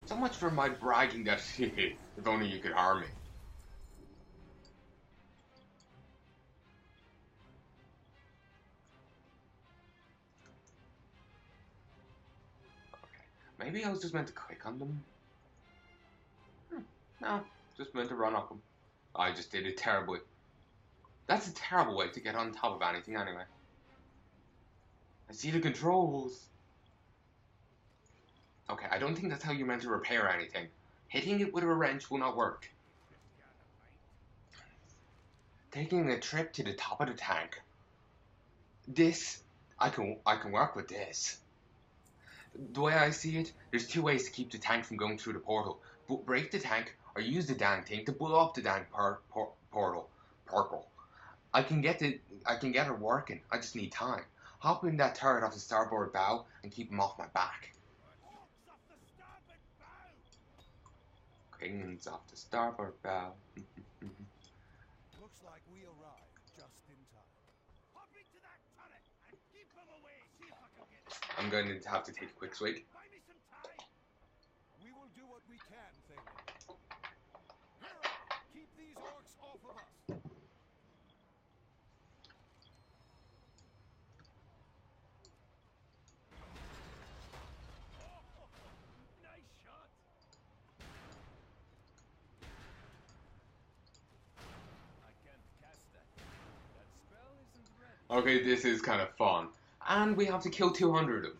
So much for my bragging that if only you could harm me. Okay. Maybe I was just meant to click on them. No, just meant to run up them. I just did it terribly. That's a terrible way to get on top of anything anyway. I see the controls. Okay, I don't think that's how you're meant to repair anything. Hitting it with a wrench will not work. Taking a trip to the top of the tank. This, I can work with this. The way I see it, there's two ways to keep the tank from going through the portal. Break the tank, or use the dang thing to blow up the dang portal. I can get it working. I just need time. Hop in that turret off the starboard bow and keep him off my back. Cranes off the starboard bow. Looks like we arrived just in time. Hop into that turret and keep them away. See if I can get. I'm going to have to take a quick swig. Buy me some time. We will do what we can, Thaler. Keep these orcs off of us. Nice shot. I can't cast that. That spell isn't ready. Okay, this is kind of fun. And we have to kill 200 of them.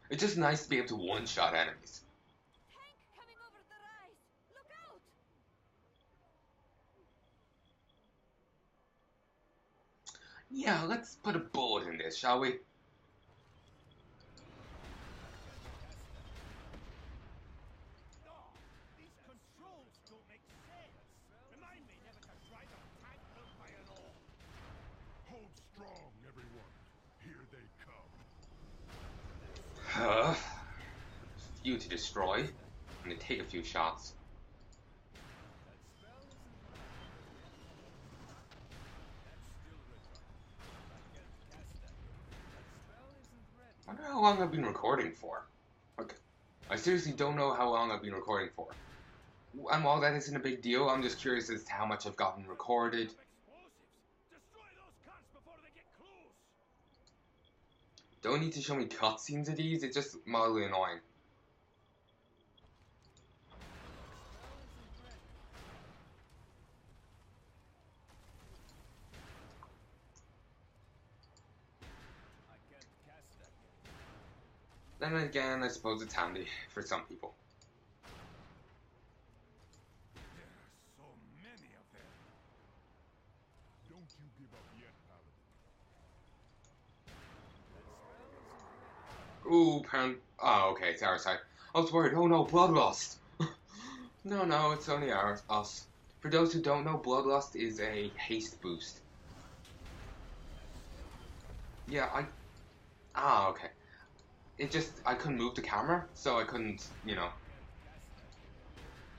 It's just nice to be able to one-shot enemies. Tank coming over the rise. Look out! Yeah, let's put a bullet in this, shall we? No, these controls don't make sense. Remind me never to drive a tank built by an orc. Hold strong, everyone. Here they come. Few to destroy. I'm gonna take a few shots. I wonder how long I've been recording for. Okay. I seriously don't know how long I've been recording for. And while that isn't a big deal, I'm just curious as to how much I've gotten recorded. Explosives! Destroy those cunts before they get close! Don't need to show me cutscenes of these, it's just mildly annoying. Then again, I suppose it's handy for some people. There are so many of them. Don't you give up yet, Paladin. Ooh, pound. Oh, okay, it's our side. I was worried. Oh no, bloodlust. No, it's only us. For those who don't know, bloodlust is a haste boost. Yeah, okay. It just, I couldn't move the camera, so I couldn't,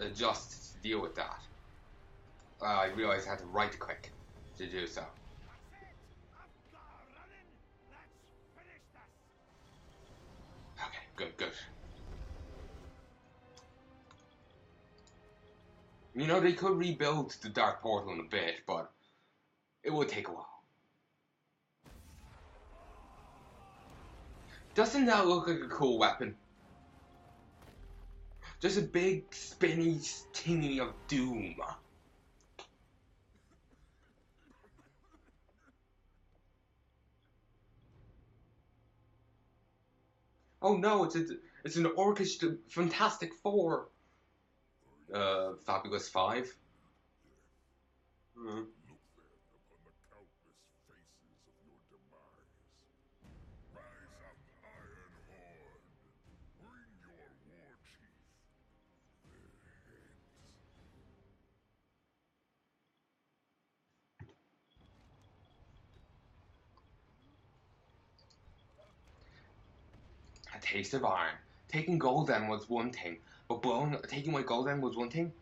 adjust to deal with that. I realized I had to right click to do so. Okay, good. They could rebuild the Dark Portal in a bit, but it would take a while. Doesn't that look like a cool weapon? Just a big spinny thingy of doom. Oh no, it's an orchestra Fantastic Four. Fabulous Five. Look then upon the countless faces of your demise. Rise up, Iron Horde. Bring your war chief their heads. A taste of iron. Taking Golden was one thing, but taking away Golden was one thing,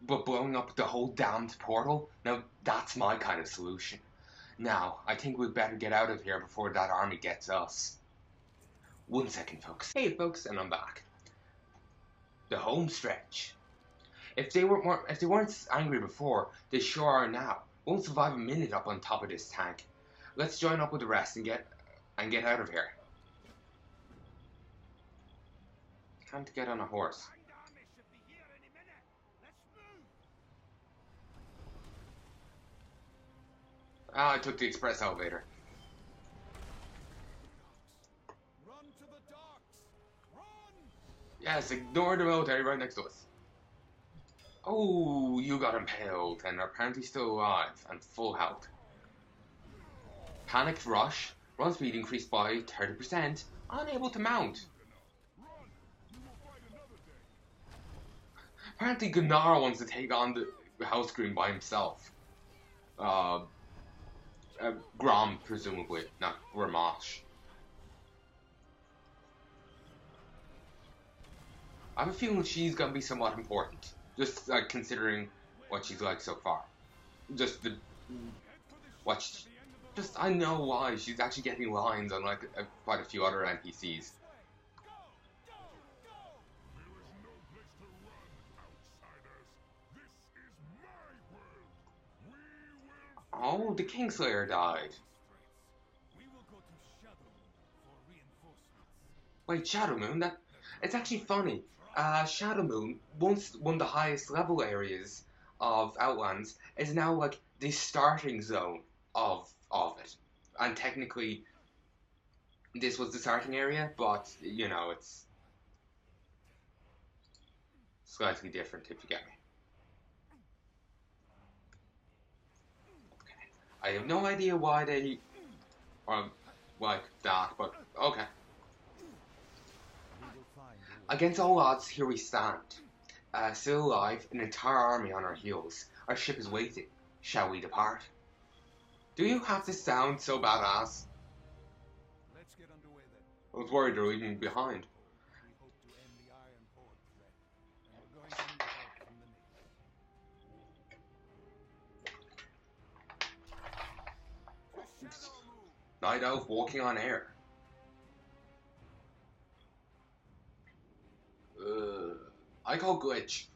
but blowing up the whole damned portal, now that's my kind of solution. Now, I think we'd better get out of here before that army gets us. 1 second, folks. Hey, folks, and I'm back. home stretch. If they weren't angry before, they sure are now. Won't survive a minute up on top of this tank. Let's join up with the rest and get out of here. Can't get on a horse. Grand army should be here any minute. Let's move. Ah, I took the express elevator. Run to the docks. Run. Yes, ignore the military right next to us. Oh, you got impaled and are apparently still alive and full health. Panicked rush. Run speed increased by 30%. Unable to mount. Apparently Gunnar wants to take on the house screen by himself. Grom, presumably, not Gramash. I have a feeling she's gonna be somewhat important. Just considering what she's like so far. I know why. She's actually getting lines on like quite a few other NPCs. Oh, the Kingslayer died. We will go to Shadowmoon for reinforcements. Wait, Shadowmoon? It's actually funny. Shadowmoon, once one of the highest level areas of Outlands, is now like the starting zone of it. And technically, this was the starting area, but you know, it's slightly different if you get me. I have no idea why they are like that, but okay. Against all odds, here we stand. Still alive, an entire army on our heels. Our ship is waiting. Shall we depart? Do you have to sound so badass? Let's get underway then. I was worried they were leaving me behind. We hope to end the Iron Horde threat, and we're going to need help from the natives. To Shadowmoon. Night Elf walking on air. I call glitch.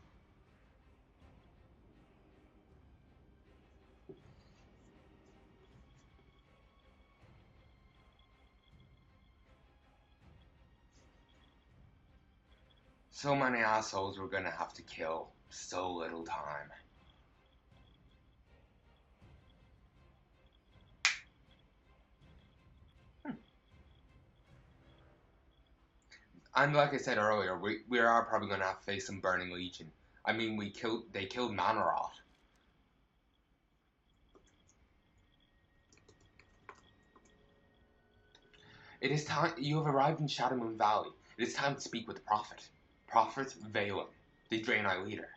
So many assholes we're gonna have to kill. So little time. And like I said earlier, we are probably gonna have to face some Burning Legion. I mean, they killed Manoroth. It is time. You have arrived in Shadowmoon Valley. It is time to speak with the Prophet. Prophet Valen, the Draenei leader.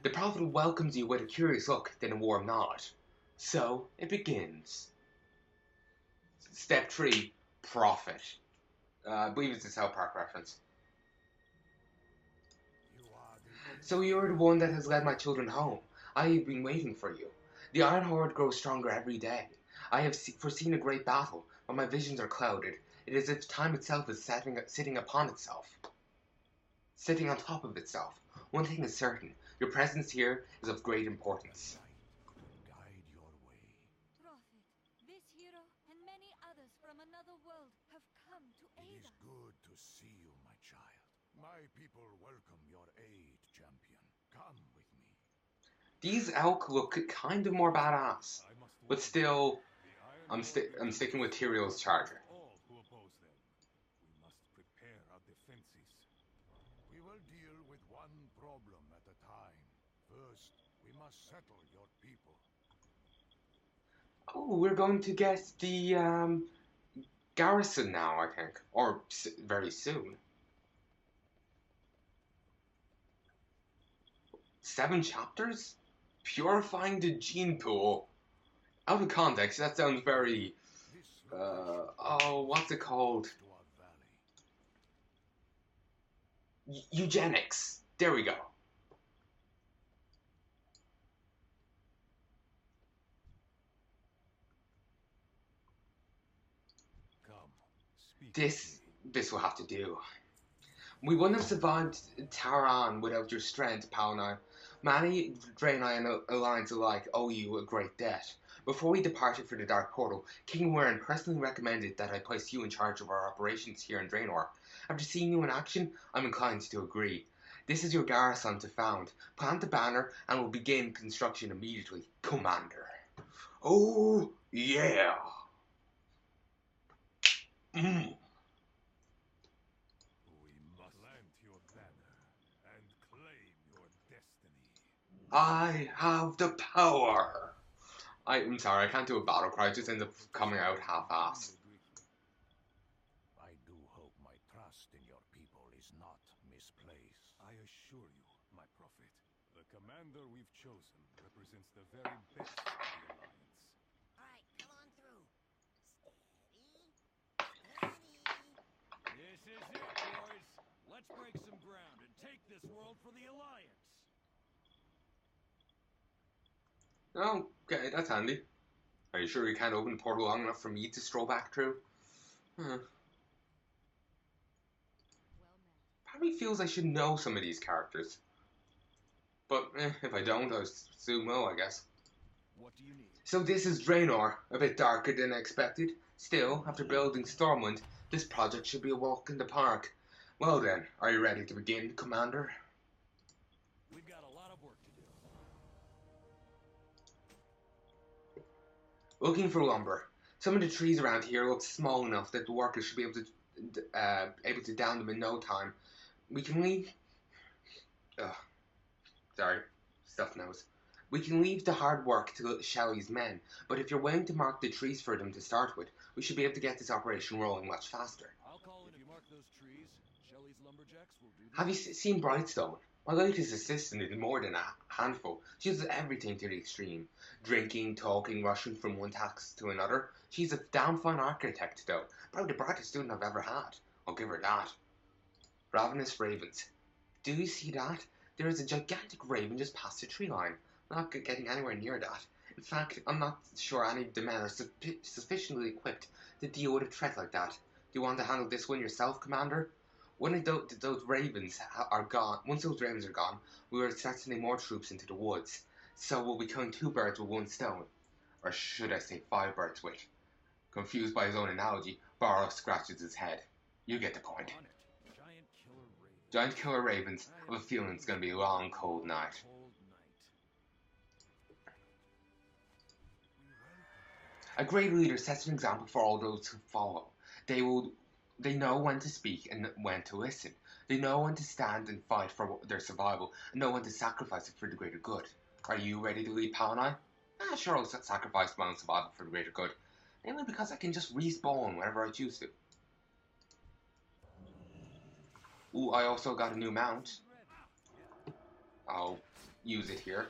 The Prophet welcomes you with a curious look, then a warm nod. So, it begins. Step 3, Prophet. I believe it's a South Park reference. So you're the one that has led my children home. I have been waiting for you. The Iron Horde grows stronger every day. I have foreseen a great battle, but my visions are clouded. It is as if time itself is sitting upon itself. Sitting on top of itself. One thing is certain. Your presence here is of great importance. Guide your way. Prophet, this hero and many others from another world have come to It aid is us. good to see you, my child. My people welcome your aid, champion. Come with me. These elk look kind of more badass, but still, I'm sticking with Tyrion's charger. All who oppose them. We must prepare our defenses. We will deal with one problem at a time. First, we must settle your people. Oh, we're going to get the garrison now, I think, or very soon. 7 chapters? Purifying the gene pool. Out of context, that sounds very, what's it called? To our valley. Eugenics. There we go. Come. This will have to do. We wouldn't have survived Taran without your strength, Palnai. Many Draenei and Alliance alike owe you a great debt. Before we departed for the Dark Portal, King Wyrn personally recommended that I place you in charge of our operations here in Draenor. After seeing you in action, I'm inclined to agree. This is your garrison to found. Plant the banner and we'll begin construction immediately, Commander. Oh, yeah! Mm. I have the power! I'm sorry, I can't do a battle cry, it just ends up coming out half-assed. I do hope my trust in your people is not misplaced. I assure you, my prophet, the commander we've chosen represents the very best of the Alliance. Alright, come on through. Steady. This is it, boys. Let's break some ground and take this world for the Alliance. Oh, okay, that's handy. Are you sure you can't open the portal long enough for me to stroll back through? Part of me feels I should know some of these characters. But if I don't, I assume will, I guess. What do you need? So this is Draenor, a bit darker than expected. Still, after building Stormwind, this project should be a walk in the park. Well then, are you ready to begin, Commander? We've got a lot of work to do. Looking for lumber. Some of the trees around here look small enough that the workers should be able to down them in no time. We can leave. Sorry, stuffed nose. We can leave the hard work to Shelley's men, but if you're willing to mark the trees for them to start with, we should be able to get this operation rolling much faster. I'll call in if you mark those trees. Shelley's lumberjacks will do. Have you seen Brightstone? My latest assistant is more than a handful. She does everything to the extreme. Drinking, talking, rushing from one task to another. She's a damn fine architect, though. Probably the brightest student I've ever had. I'll give her that. Ravenous ravens. Do you see that? There is a gigantic raven just past the tree line. I'm not getting anywhere near that. In fact, I'm not sure any of the men are sufficiently equipped to deal with a threat like that. Do you want to handle this one yourself, Commander? When those ravens are gone, once those ravens are gone, we will start sending more troops into the woods. So we'll be killing 2 birds with 1 stone. Or should I say 5 birds with? Confused by his own analogy, Barrow scratches his head. You get the point. Giant killer ravens. I have a feeling it's going to be a long, cold night. A great leader sets an example for all those who follow. They know when to speak and when to listen. They know when to stand and fight for their survival, and know when to sacrifice it for the greater good. Are you ready to lead Palnai? Sure, I'll sacrifice my own survival for the greater good. Mainly because I can just respawn whenever I choose to. Ooh, I also got a new mount. I'll use it here.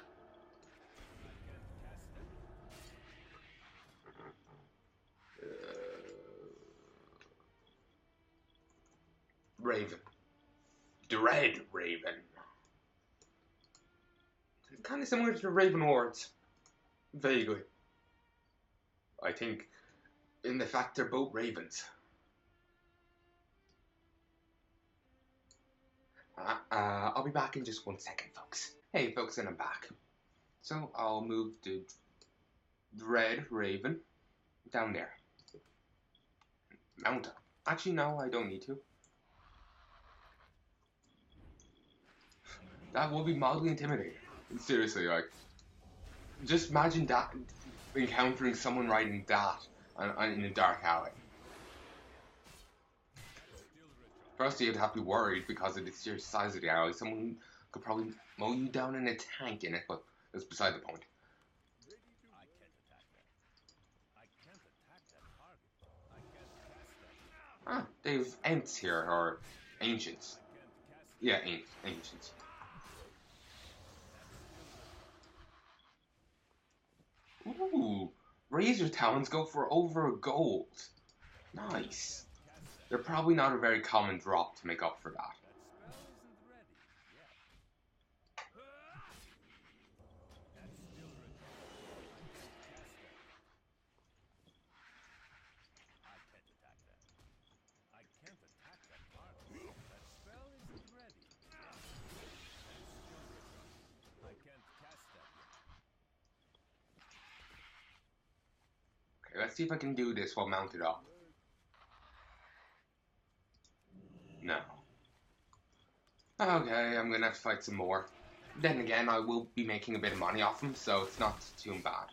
Raven. Dread Raven. Kind of similar to the Raven Lords. Vaguely. I think in the fact they're both ravens. I'll be back in just 1 second, folks. Hey, folks, and I'm back. So I'll move the Dread Raven down there. Mount up. Actually, no, I don't need to. That will be mildly intimidating. Seriously, like, just imagine that encountering someone riding that in a dark alley. First, you'd have to be worried because of the sheer size of the alley. Someone could probably mow you down in a tank in it, but that's beside the point. I can't attack that. I can't attack that target. I can't cast that. They've Ents here, or Ancients. Yeah, Ancients. Ooh, Razor Talons go for over a gold. Nice. They're probably not a very common drop to make up for that. Let's see if I can do this while mounted up. No. Okay, I'm gonna have to fight some more. Then again, I will be making a bit of money off them, so it's not too bad.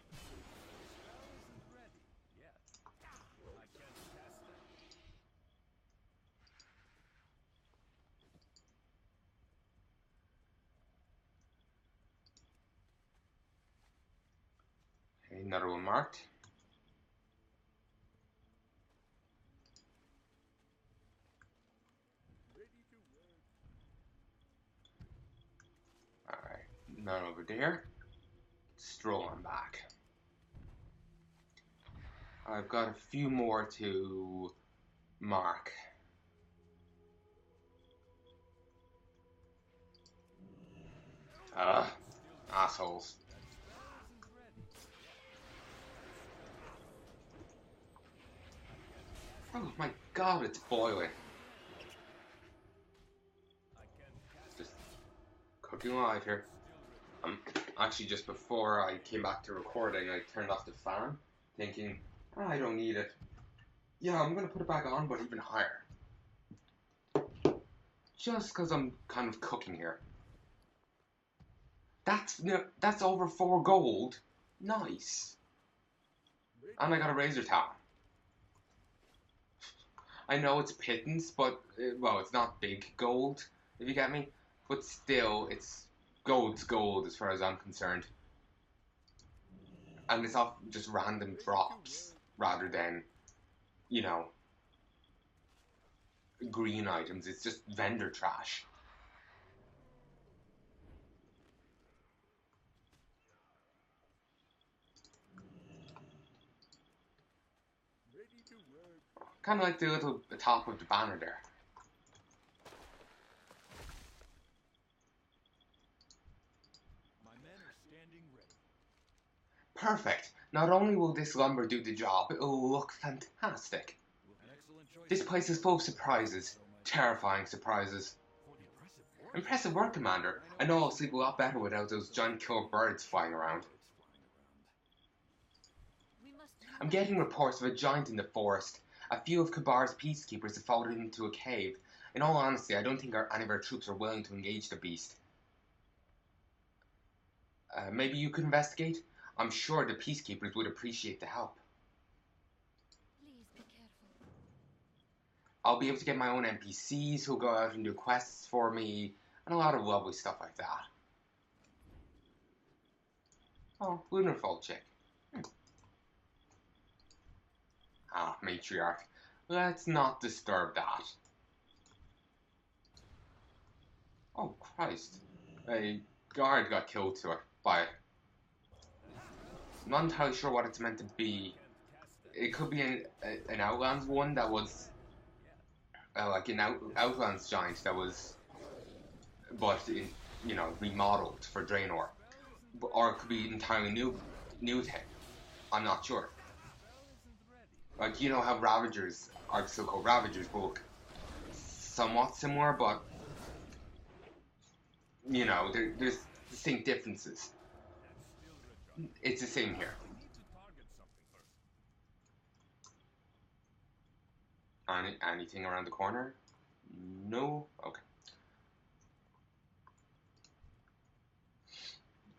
Okay, another one marked. Alright, none over there. Stroll on back. I've got a few more to mark. Assholes. Oh my god, it's boiling. Just cooking alive here. Actually, just before I came back to recording, I turned off the fan, thinking, oh, I don't need it. Yeah, I'm gonna put it back on, but even higher. Just because I'm kind of cooking here. That's over 4 gold. Nice. And I got a razor towel. I know it's pittance, but, well, it's not big gold, if you get me. But still, gold's gold as far as I'm concerned. And it's off just random drops, rather than, you know, green items. It's just vendor trash. Kind of like the top of the banner there. My men are standing ready. Perfect. Not only will this lumber do the job, it will look fantastic. An excellent choice. This place is full of surprises. Terrifying surprises. Impressive work, Commander. I know I'll sleep a lot better without those giant killer birds flying around. We must I'm getting reports of a giant in the forest. A few of Kabar's peacekeepers have followed him into a cave. In all honesty, I don't think any of our troops are willing to engage the beast. Maybe you could investigate? I'm sure the peacekeepers would appreciate the help. please be careful. I'll be able to get my own NPCs who'll go out and do quests for me, and a lot of lovely stuff like that. Oh, Lunarfold chick. Ah, matriarch. Let's not disturb that. Oh, Christ. A guard got killed to it by it. I'm not entirely sure what it's meant to be. It could be an Outlands one that was... like an Outlands giant that was... but, you know, remodeled for Draenor. Or it could be entirely new to him. I'm not sure. Like, you know how Ravagers are still called Ravagers, but look somewhat similar, but, you know, there's distinct differences. It's the same here. Anything around the corner? No? Okay.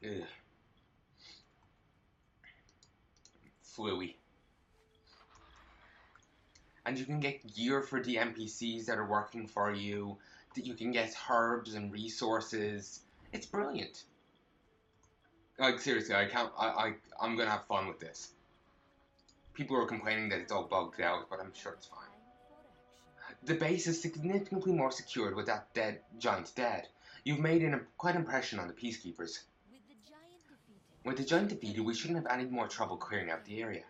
Ugh. Fluey. And you can get gear for the NPCs that are working for you. That you can get herbs and resources. It's brilliant. Like, seriously, I'm gonna have fun with this. People are complaining that it's all bugged out, but I'm sure it's fine. The base is significantly more secured with that giant dead. You've made quite an impression on the peacekeepers. With the giant defeated, we shouldn't have any more trouble clearing out the area.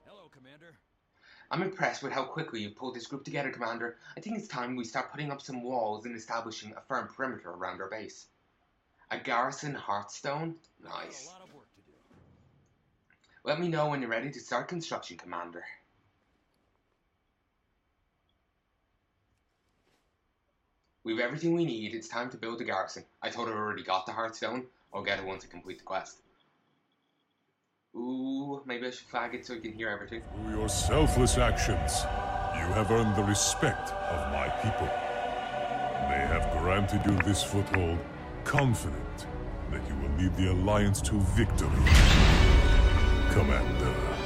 Hello, Commander. I'm impressed with how quickly you pulled this group together, Commander. I think it's time we start putting up some walls and establishing a firm perimeter around our base. A garrison Hearthstone? Nice. A lot of work to do. Let me know when you're ready to start construction, Commander. We've everything we need. It's time to build the garrison. I thought I already got the Hearthstone. I'll get it once I complete the quest. Ooh, maybe I should flag it so you can hear everything. Through your selfless actions, you have earned the respect of my people. They have granted you this foothold, confident that you will lead the Alliance to victory. Commander.